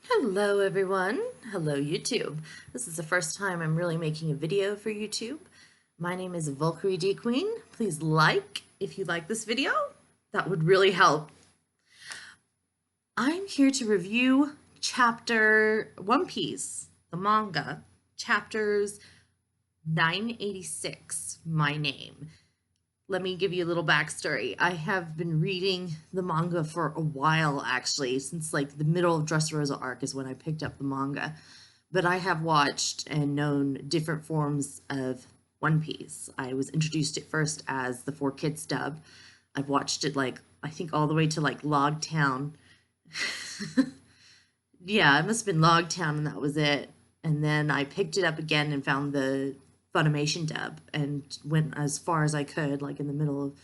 Hello everyone. Hello YouTube. This is the first time I'm really making a video for YouTube. My name is Valkyrie D Queen. Please like if you like this video. That would really help. I'm here to review chapter One Piece, the manga, chapters 986, My Name. Let me give you a little backstory. I have been reading the manga for a while, actually, since like the middle of Dressrosa arc is when I picked up the manga. But I have watched and known different forms of One Piece. I was introduced at first as the 4Kids dub. I've watched it like, I think all the way to like Log Town. Yeah, it must have been Log Town and that was it. And then I picked it up again and found the Funimation dub and went as far as I could, like in the middle of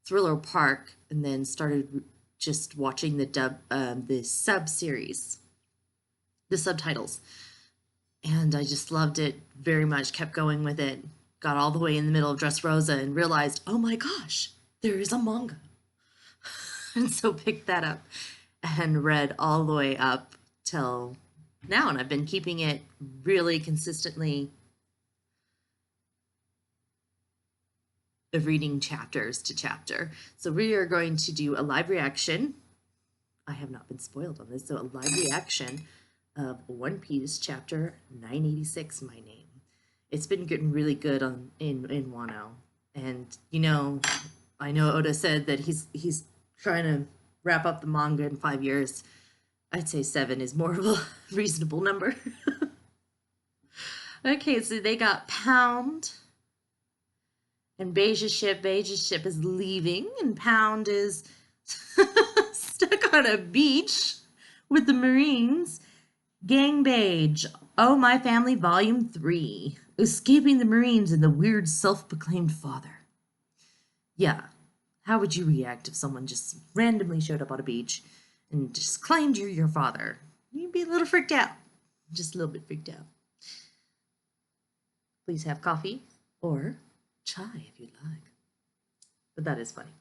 Thriller Park, and then started just watching the dub, the sub series, the subtitles, and I just loved it very much. Kept going with it, got all the way in the middle of Dressrosa, and realized, oh my gosh, there is a manga, and so picked that up and read all the way up till now, and I've been keeping it really consistently of reading chapters to chapter. So we are going to do a live reaction. I have not been spoiled on this, so a live reaction of One Piece chapter 986, My Name. It's been getting really good on in Wano. And you know, I know Oda said that he's trying to wrap up the manga in 5 years. I'd say 7 is more of a reasonable number. Okay, so they got Pound and Beija's ship is leaving, and Pound is stuck on a beach with the Marines. Gang Beige, Oh My Family Volume 3. Escaping the Marines and the weird self-proclaimed father. Yeah, how would you react if someone just randomly showed up on a beach and just claimed you're your father? You'd be a little freaked out. Just a little bit freaked out. Please have coffee or chai if you'd like. But that is funny.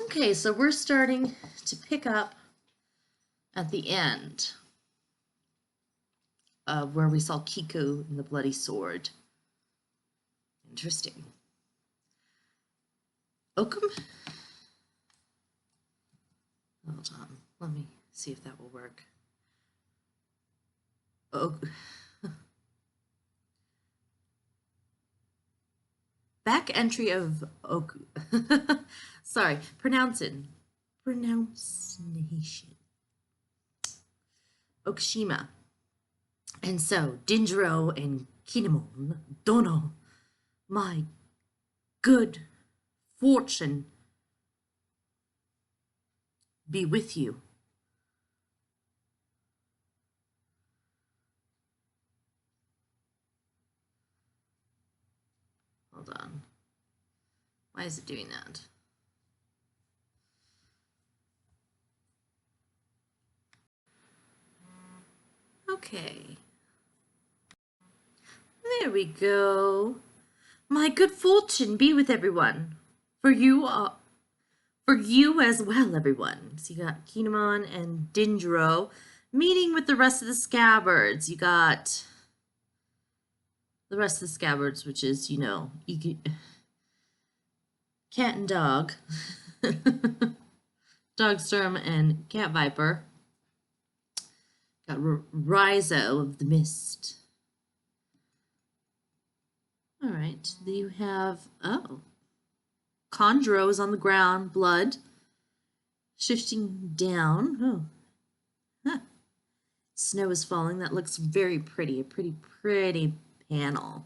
Okay, so we're starting to pick up at the end of where we saw Kiku and the bloody sword. Interesting. Oakum? Hold on. Let me see if that will work. Back entry of Oku. Sorry, pronunciation. Okushima. And so, Dinjiro and Kinemon, Dono, my good fortune be with you. Hold on. Why is it doing that? Okay. There we go. My good fortune be with everyone. For you as well, everyone. So you got Kinemon and Dinjiro meeting with the rest of the scabbards. You got the rest of the scabbards, which is, you know, Cat and Dog, Dogstorm and Cat Viper. Got Rizo of the Mist. All right, then you have, oh, Chondro is on the ground, blood shifting down. Oh, huh. Snow is falling. That looks very pretty. A pretty panel.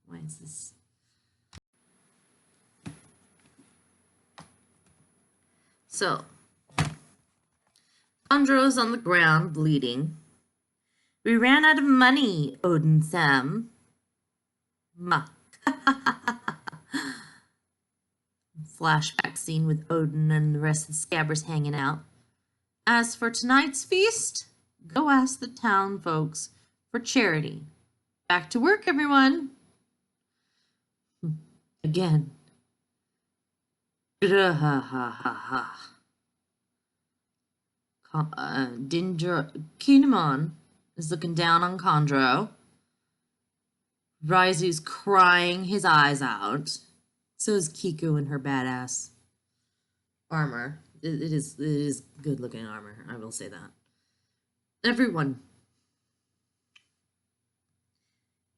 Why is this? So, Chondro's on the ground, bleeding. We ran out of money, Odin-sam. Ma. Flashback scene with Odin and the rest of the Scabbers hanging out. As for tonight's feast, go ask the town folks for charity. Back to work, everyone. Again. Kinemon is looking down on Chondro. Raizu's crying his eyes out. So is Kiku in her badass armor. It is good looking armor, I will say that. Everyone.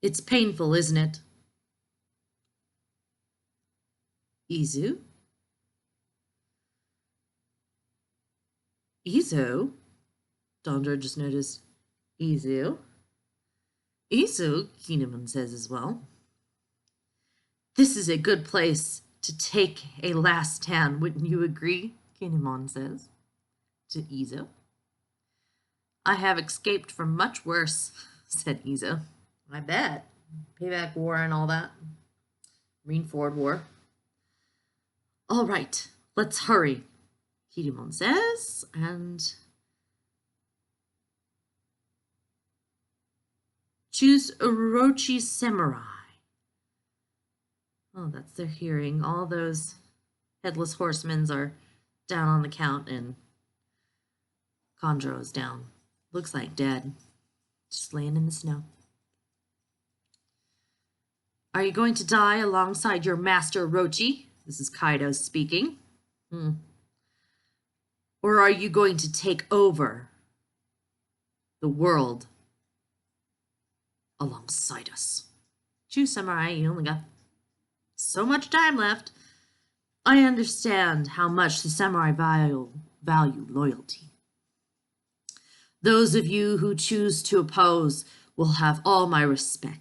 It's painful, isn't it? Izu? Izu? Dondra just noticed. Izu? Izu, Kinemon says as well. This is a good place to take a last stand, wouldn't you agree? Kinemon says to Izu. I have escaped from much worse, said Izu. I bet. Payback War and all that. Marineford War. All right, let's hurry, Kinemon says, and choose Orochi Samurai. Oh, that's their hearing. All those headless horsemen are down on the count, and Chondro is down. Looks like dead. Just laying in the snow. Are you going to die alongside your master Orochi? This is Kaido speaking. Or are you going to take over the world alongside us? Choose, Samurai. You only got so much time left. I understand how much the samurai value loyalty. Those of you who choose to oppose will have all my respect.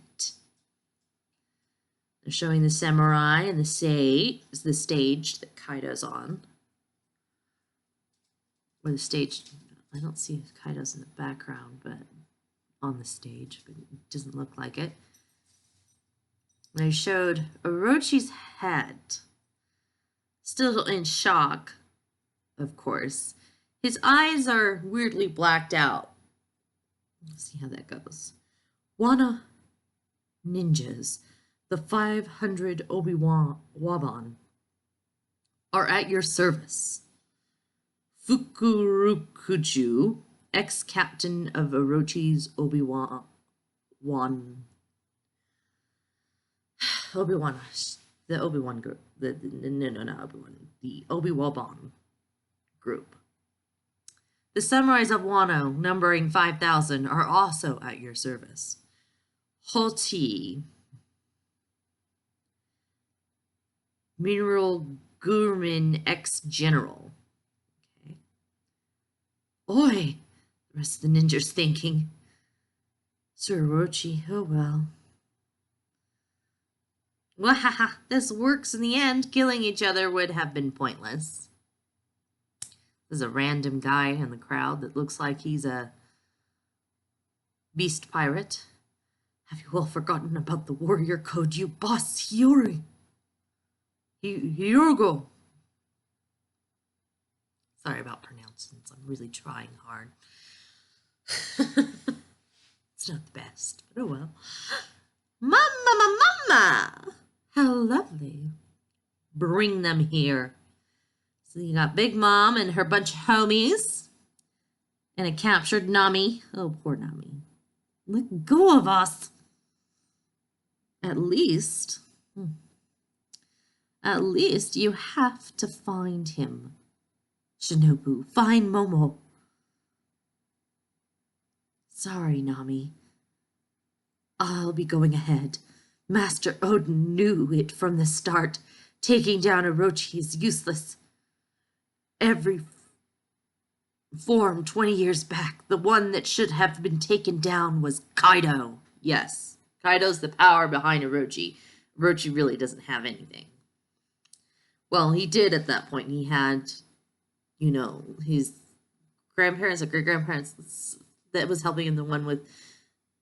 They're showing the samurai and the stage that Kaido's on. Or the stage, I don't see Kaido's in the background, but on the stage, but it doesn't look like it. They showed Orochi's head, still in shock, of course. His eyes are weirdly blacked out. Let's see how that goes. Wana ninjas, the 500 Obi-Wan are at your service. Fukurokuju, ex-captain of Orochi's Obi-Wan, the Obi-Wan group, the Obi-Wan group. The samurais of Wano, numbering 5,000, are also at your service. Hoti, Mineral Gurman, ex-general. Okay. Oi, the rest of the ninjas thinking. Sir Orochi, oh well. Wahaha, this works in the end. Killing each other would have been pointless. There's a random guy in the crowd that looks like he's a beast pirate. Have you all forgotten about the warrior code, you boss Hiyori? Hyogo. Sorry about pronouncements. I'm really trying hard. It's not the best, but oh well. Mama! How lovely. Bring them here. So you got Big Mom and her bunch of homies. And a captured Nami. Oh, poor Nami. Let go of us. At least you have to find him. Shinobu, find Momo. Sorry, Nami. I'll be going ahead. Master Odin knew it from the start. Taking down Orochi is useless. Every form 20 years back, the one that should have been taken down was Kaido. Yes, Kaido's the power behind Orochi. Orochi really doesn't have anything. Well, he did at that point. He had, you know, his grandparents or great-grandparents that was helping him, the one with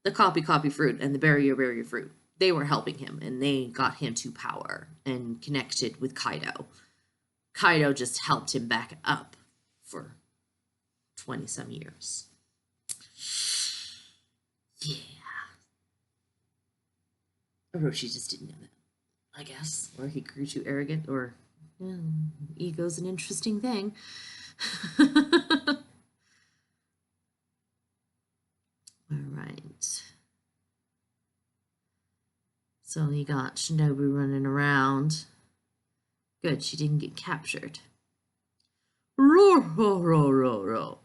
the copy fruit and the barrier fruit. They were helping him, and they got him to power and connected with Kaido. Kaido just helped him back up for 20-some years. Yeah. Orochi just didn't know that, I guess. Or he grew too arrogant, or ego's an interesting thing. All right. So you got Shinobu running around. Good, she didn't get captured. Roar, roar, roar, roar, roar.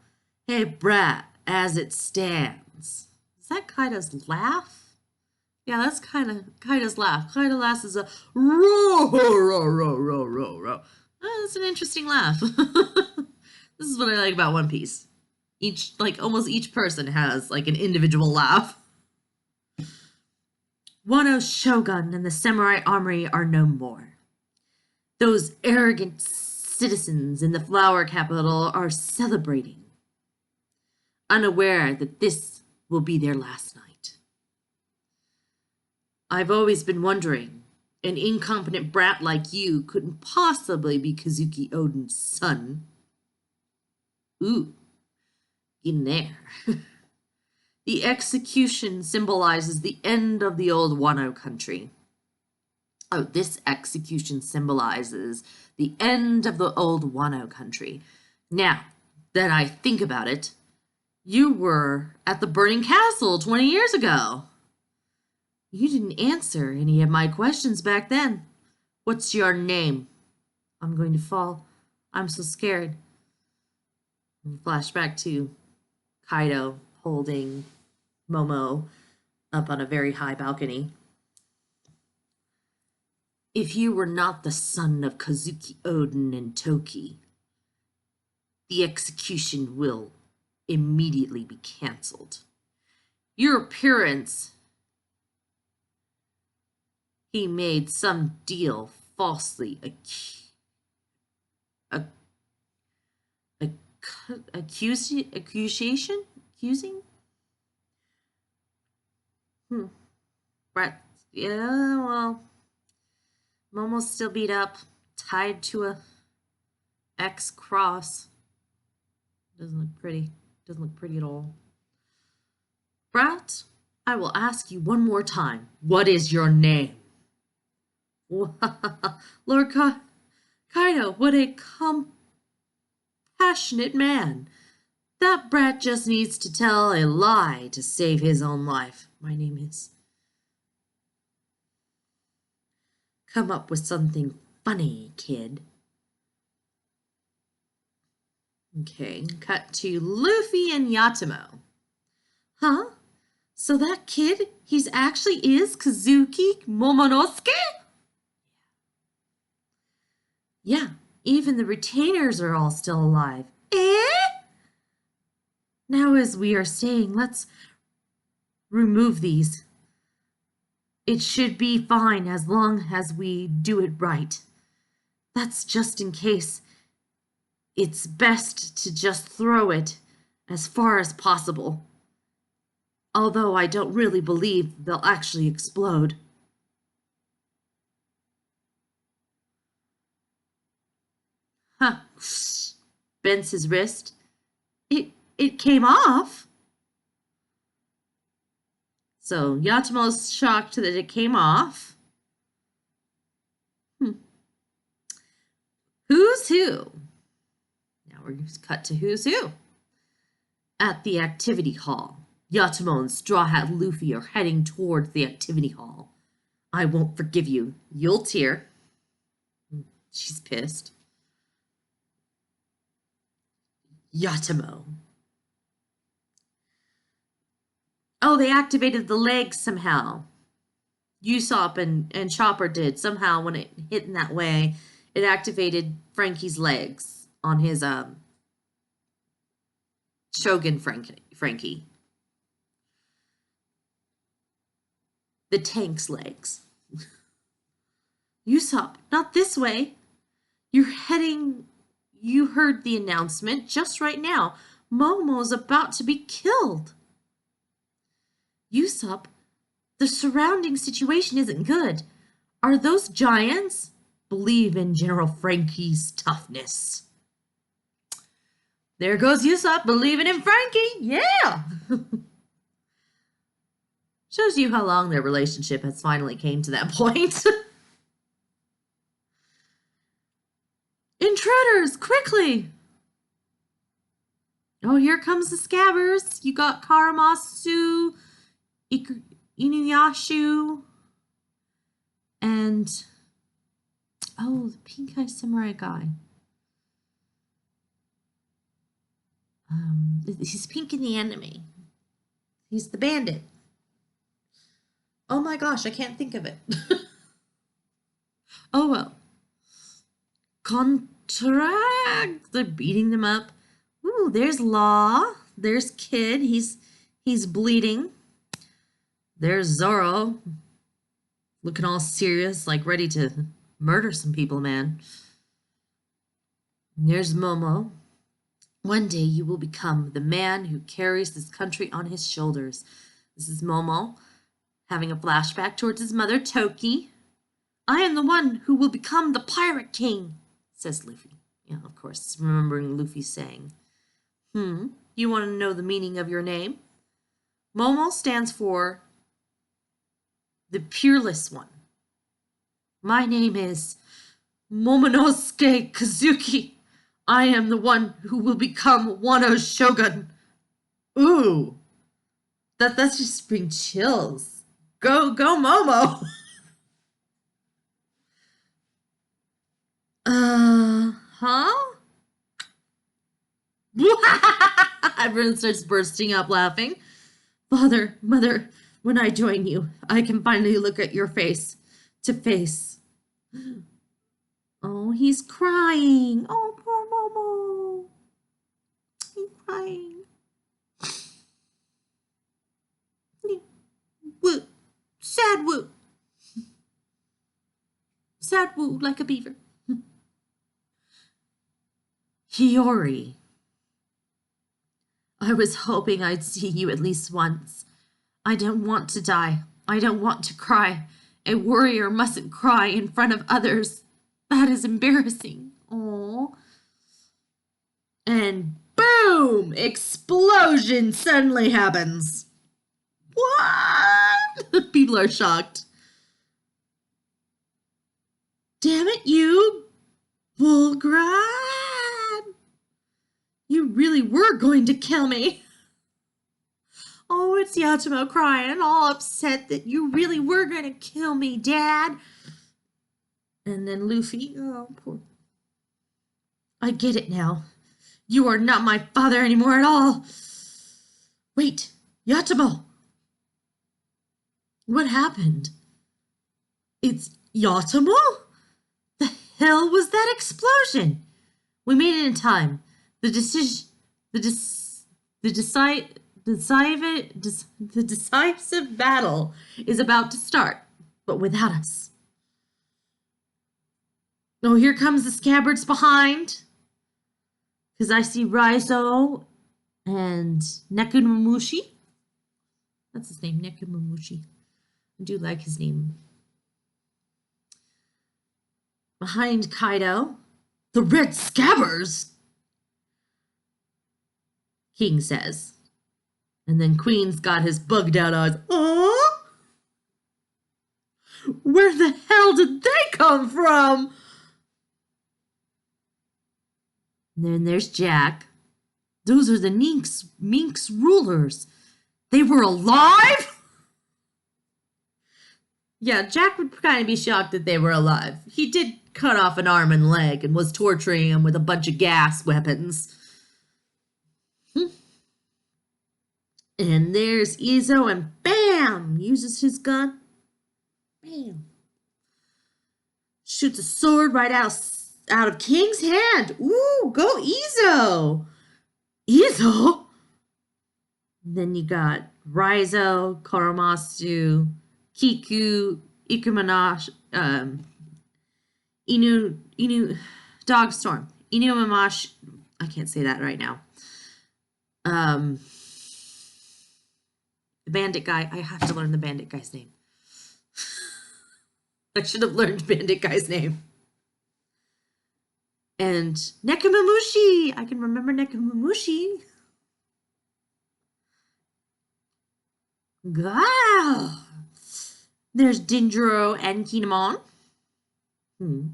Hey, brat, as it stands. Is that Kaido's laugh? Yeah, that's Kaido's laugh. Kaido laughs is a roar, roar, roar, roar, roar, roar. Oh, that's an interesting laugh. This is what I like about One Piece. Almost each person has like an individual laugh. Wano's shogun and the samurai armory are no more. Those arrogant citizens in the flower capital are celebrating, unaware that this will be their last night. I've always been wondering, an incompetent brat like you couldn't possibly be Kazuki Oden's son. Ooh, in there. The execution symbolizes the end of the old Wano country. Oh, this execution symbolizes the end of the old Wano country. Now that I think about it, you were at the burning castle 20 years ago. You didn't answer any of my questions back then. What's your name? I'm going to fall. I'm so scared. Flashback to Kaido holding Momo up on a very high balcony. If you were not the son of Kazuki Oden and Toki, the execution will immediately be cancelled. Your appearance, he made some deal falsely accusing? Right. Yeah, well, Momo's still beat up, tied to a X cross. Doesn't look pretty. Doesn't look pretty at all. Brat, I will ask you one more time. What is your name? Lord Kaido, what a compassionate man. That brat just needs to tell a lie to save his own life. My name is... Come up with something funny, kid. Okay, cut to Luffy and Yatomo. Huh? So that kid, he's actually is Kazuki Momonosuke? Yeah, even the retainers are all still alive. Eh? Now as we are saying, let's remove these. It should be fine as long as we do it right. That's just in case. It's best to just throw it as far as possible. Although I don't really believe they'll actually explode. Huh. Bends his wrist. It came off. So Yatomo's shocked that it came off. Who's who? Now we're going to cut to who's who. At the activity hall, Yatomo and Straw Hat Luffy are heading towards the activity hall. I won't forgive you. You'll tear. She's pissed. Yatomo. Oh, they activated the legs somehow. Usopp and Chopper did. Somehow when it hit in that way, it activated Frankie's legs on his Shogun Frankie. The tank's legs. Usopp, not this way. You heard the announcement just right now. Momo's about to be killed. Usopp, the surrounding situation isn't good. Are those giants? Believe in General Frankie's toughness. There goes Usopp believing in Frankie. Yeah. Shows you how long their relationship has finally came to that point. Intruders, quickly! Oh, here comes the scabbers. You got Karamasu, Inuyasha, and the pink-eyed samurai guy. He's pink in the anime. He's the bandit. Oh my gosh, I can't think of it. Oh well. Contract. They're beating them up. Ooh, there's Law. There's Kid. He's bleeding. There's Zoro. Looking all serious, like ready to murder some people, man. And there's Momo. One day you will become the man who carries this country on his shoulders. This is Momo having a flashback towards his mother, Toki. I am the one who will become the Pirate King, says Luffy. Yeah, of course, remembering Luffy's saying. You want to know the meaning of your name? Momo stands for the Peerless One. My name is Momonosuke Kazuki. I am the one who will become Wano's shogun. Ooh, that's just bring chills. Go Momo. Huh? Everyone starts bursting up laughing. Father, mother, when I join you, I can finally look at your face to face. Oh, he's crying. Oh, poor Momo. He's crying. Woo. Sad woo. Sad woo like a beaver. Hiyori. I was hoping I'd see you at least once. I don't want to die. I don't want to cry. A warrior mustn't cry in front of others. That is embarrassing. Aww. And boom! Explosion suddenly happens. What? People are shocked. Damn it, you Bulgrad! You really were going to kill me. Oh, it's Yatomo crying, all upset that you really were going to kill me, Dad. And then Luffy, oh, poor. I get it now. You are not my father anymore at all. Wait, Yatomo. What happened? It's Yatomo? The hell was that explosion? We made it in time. The decisive battle is about to start, but without us. Oh, here comes the scabbards behind. Because I see Raizo and Nekomamushi. That's his name, Nekomamushi. I do like his name. Behind Kaido, the red scabbards, King says. And then Queen's got his bugged out eyes. Oh, where the hell did they come from? And then there's Jack. Those are the Minx rulers. They were alive? Yeah, Jack would kind of be shocked that they were alive. He did cut off an arm and leg and was torturing him with a bunch of gas weapons. And there's Izo, and bam! Uses his gun. Bam. Shoots a sword right out of King's hand. Ooh, go Izo! Izo? Then you got Raizo, Koromasu, Kiku, Ikumanash, Inu, Dogstorm, Inumamash. I can't say that right now. The bandit guy. I have to learn the bandit guy's name. I should have learned bandit guy's name. And Nekomamushi. I can remember Nekomamushi. Wow. There's Dindro and Kinemon. Hmm.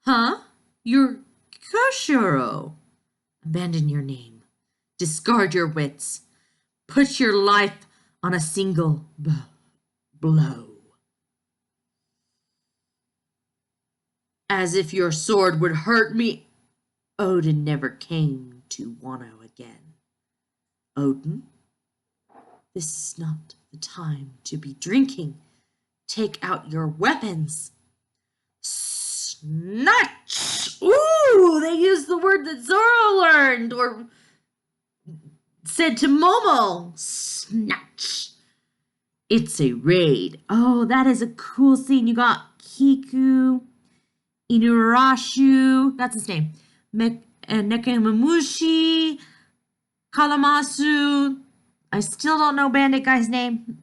Huh? You're Koshiro. Abandon your name. Discard your wits. Put your life on a single blow. As if your sword would hurt me. Odin never came to Wano again. Odin? This is not the time to be drinking. Take out your weapons. Snatch! Ooh, they used the word that Zoro learned or said to Momo. Snatch. It's a raid. Oh, that is a cool scene. You got Kiku, Inurashu, that's his name, Nekamamushi, Kalamasu. I still don't know Bandit Guy's name.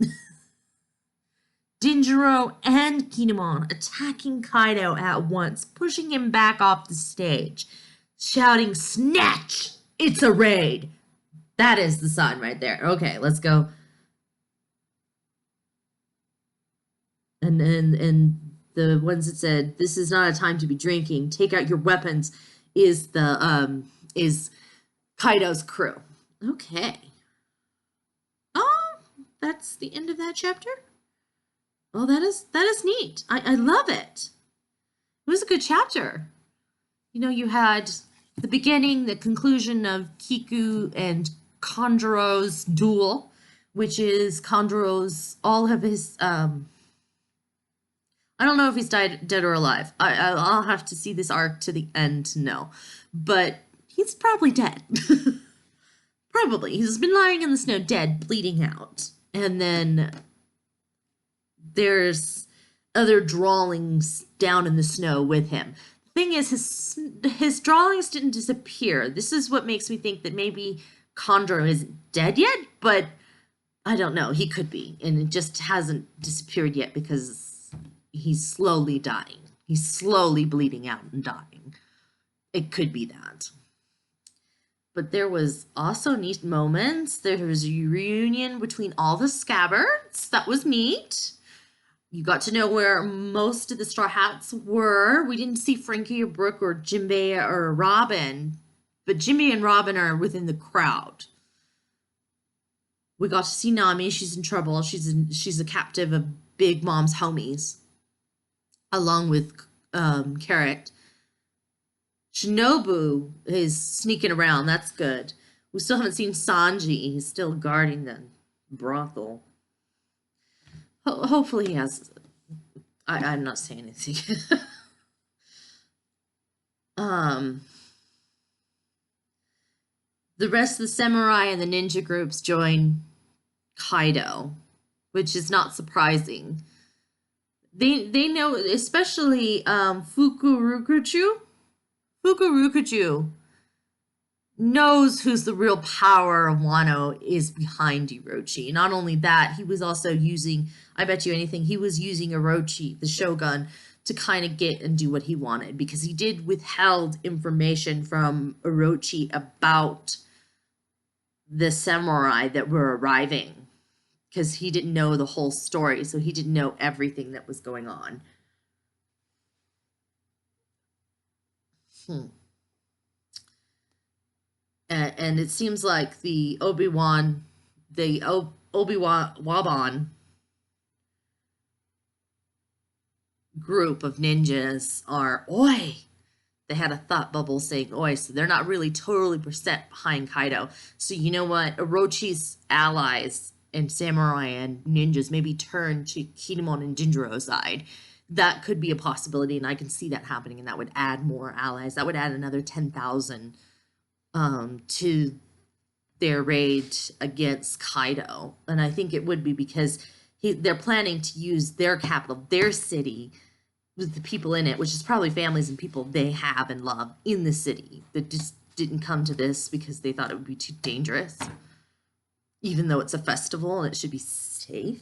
Dinjiro and Kinemon attacking Kaido at once, pushing him back off the stage, shouting, "Snatch! It's a raid!" That is the sign right there. Okay, let's go. And the ones that said, "This is not a time to be drinking. Take out your weapons," is Kaido's crew. Okay. Oh, that's the end of that chapter. Oh, that is neat. I love it. It was a good chapter. You know, you had the beginning, the conclusion of Kiku and Konjuro's duel, which is Konjuro's, all of his, I don't know if he's dead or alive. I'll have to see this arc to the end to know. But he's probably dead. Probably. He's been lying in the snow dead, bleeding out. And then there's other drawings down in the snow with him. The thing is, his drawings didn't disappear. This is what makes me think that maybe Konjuro isn't dead yet, but I don't know. He could be. And it just hasn't disappeared yet because he's slowly dying. He's slowly bleeding out and dying. It could be that. But there was also neat moments. There was a reunion between all the scabbards. That was neat. You got to know where most of the Straw Hats were. We didn't see Frankie or Brooke or Jinbei or Robin, but Jinbei and Robin are within the crowd. We got to see Nami. She's in trouble. She's a captive of Big Mom's homies, along with Carrot. Shinobu is sneaking around. That's good. We still haven't seen Sanji. He's still guarding the brothel. Hopefully he has. I'm not saying anything. The rest of the samurai and the ninja groups join Kaido, which is not surprising. They know, especially Fukurokuju. Fukurokuju knows who's the real power of Wano is behind Orochi. Not only that, he was also using, I bet you anything, he was using Orochi, the shogun, to kind of get and do what he wanted, because he did withheld information from Orochi about the samurai that were arriving, because he didn't know the whole story, so he didn't know everything that was going on. And it seems like the Obi-Wan Wabon group of ninjas are oi. They had a thought bubble saying oi, so they're not really totally percent behind Kaido. So you know what? Orochi's allies and samurai and ninjas maybe turn to Kinemon and Jinjiro's side. That could be a possibility, and I can see that happening, and that would add more allies. That would add another 10,000 to their raid against Kaido. And I think it would be because they're planning to use their capital, their city, with the people in it, which is probably families and people they have and love in the city, that just didn't come to this because they thought it would be too dangerous, even though it's a festival and it should be safe.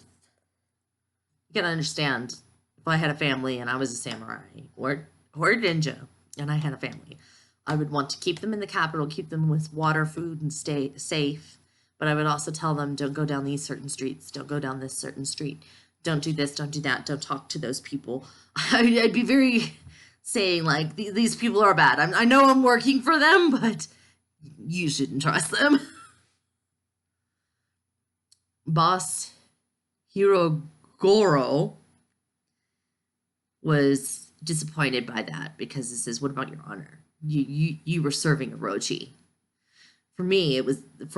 You gotta understand, if I had a family and I was a samurai or a ninja and I had a family, I would want to keep them in the capital, keep them with water, food, and stay safe. But I would also tell them, don't go down these certain streets, don't go down this certain street, don't do this, don't do that, don't talk to those people. I'd be very saying, like, these people are bad. I know I'm working for them, but you shouldn't trust them. Boss Hirogoro was disappointed by that because it says, what about your honor? You were serving Orochi. For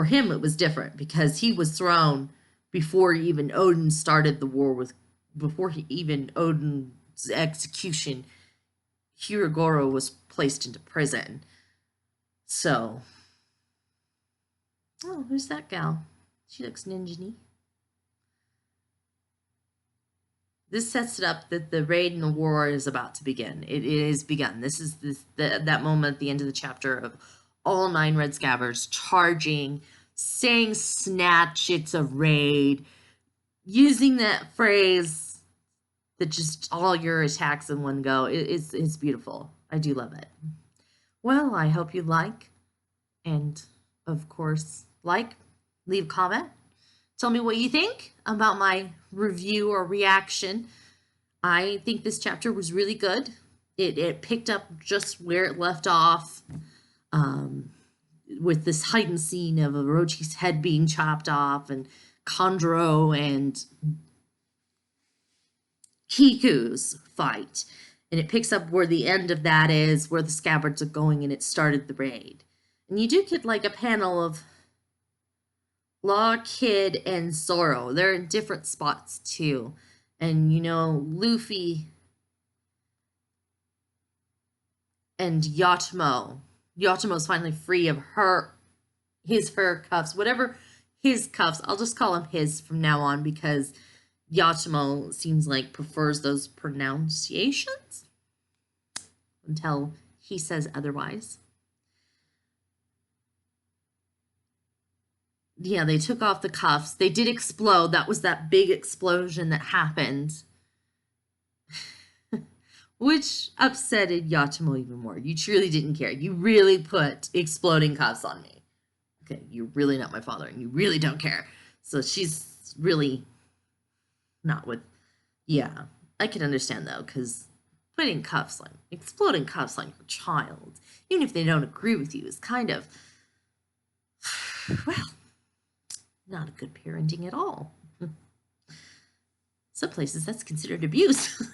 him it was different because he was thrown before even Odin started the war before even Odin's execution. Hirogoro was placed into prison. So, oh, who's that gal? She looks ninja-y. This sets it up that the raid and the war is about to begin. It is begun. This is that moment at the end of the chapter of all 9 red scabbards charging, saying snatch, it's a raid, using that phrase that just all your attacks in one go. It's beautiful. I do love it. Well, I hope you like, and of course, leave a comment. Tell me what you think about my review or reaction. I think this chapter was really good. It picked up just where it left off, with this heightened scene of Orochi's head being chopped off and Kondro and Kiku's fight. And it picks up where the end of that is, where the scabbards are going, and it started the raid. And you do get like a panel of Law, Kid, and Zoro. They're in different spots too. And you know, Luffy and Yatomo's finally free of her cuffs, whatever his cuffs. I'll just call him his from now on because Yatomo seems like prefers those pronunciations until he says otherwise. Yeah, they took off the cuffs. They did explode. That was that big explosion that happened. Which upsetted Yatomo even more. You truly didn't care. You really put exploding cuffs on me. Okay, you're really not my father, and you really don't care. So she's really not with... Yeah, I can understand, though, because exploding cuffs on your child, even if they don't agree with you, is kind of... Well, not a good parenting at all. Some places that's considered abuse.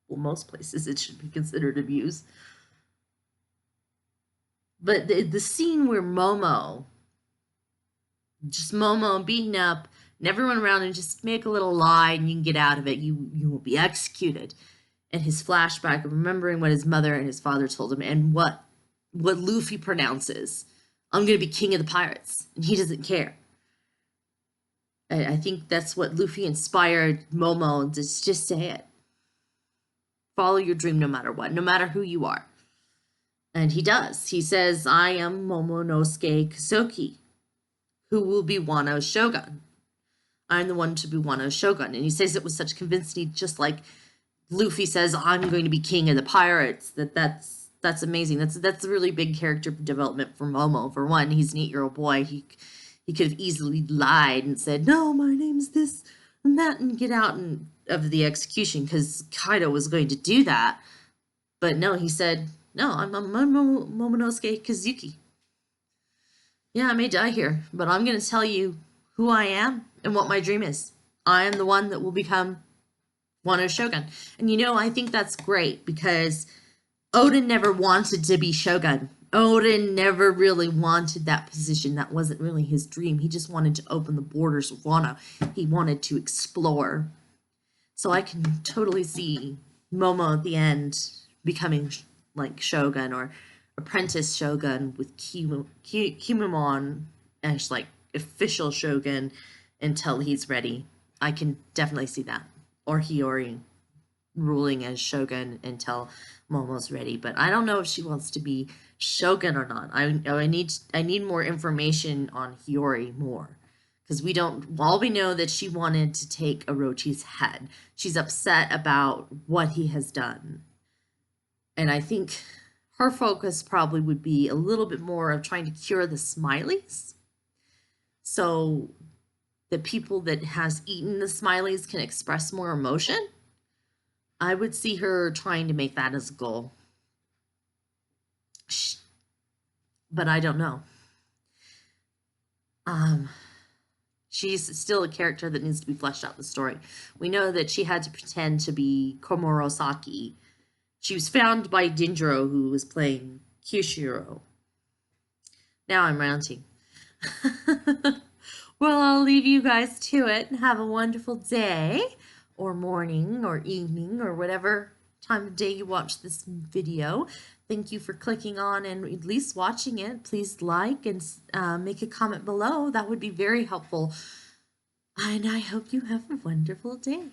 Well, most places it should be considered abuse. But the scene where Momo beaten up, and everyone around him just make a little lie and you can get out of it, you will be executed. And his flashback of remembering what his mother and his father told him and what Luffy pronounces. I'm going to be king of the pirates. And he doesn't care. I think that's what Luffy inspired Momo to just say it. Follow your dream no matter what, no matter who you are. And he does. He says, I am Momonosuke Kusoki, who will be Wano's shogun. I'm the one to be Wano's shogun. And he says it with such convincing, just like Luffy says, I'm going to be king of the pirates. That's amazing. That's a really big character development for Momo. For one, he's an 8-year-old boy. He could have easily lied and said, no, my name's this and that, and get out of the execution, because Kaido was going to do that. But no, he said, no, I'm Momonosuke Kazuki. Yeah, I may die here, but I'm going to tell you who I am and what my dream is. I am the one that will become Wano's shogun. And you know, I think that's great, because Odin never wanted to be shogun. Odin never really wanted that position. That wasn't really his dream. He just wanted to open the borders of Wano. He wanted to explore. So I can totally see Momo at the end becoming like shogun or apprentice shogun with Kimamon as like official shogun until he's ready. I can definitely see that. Or Hiyori ruling as shogun until Momo's ready. But I don't know if she wants to be shogun or not. I need more information on Hiyori more. Because all we know that she wanted to take Orochi's head. She's upset about what he has done. And I think her focus probably would be a little bit more of trying to cure the smileys. So the people that has eaten the smileys can express more emotion. I would see her trying to make that as a goal. But I don't know. She's still a character that needs to be fleshed out in the story. We know that she had to pretend to be Komurosaki. She was found by Dindro, who was playing Kyushiro. Now I'm ranting. Well, I'll leave you guys to it. Have a wonderful day, or morning, or evening, or whatever time of day you watch this video. Thank you for clicking on and at least watching it. Please like and make a comment below. That would be very helpful. And I hope you have a wonderful day.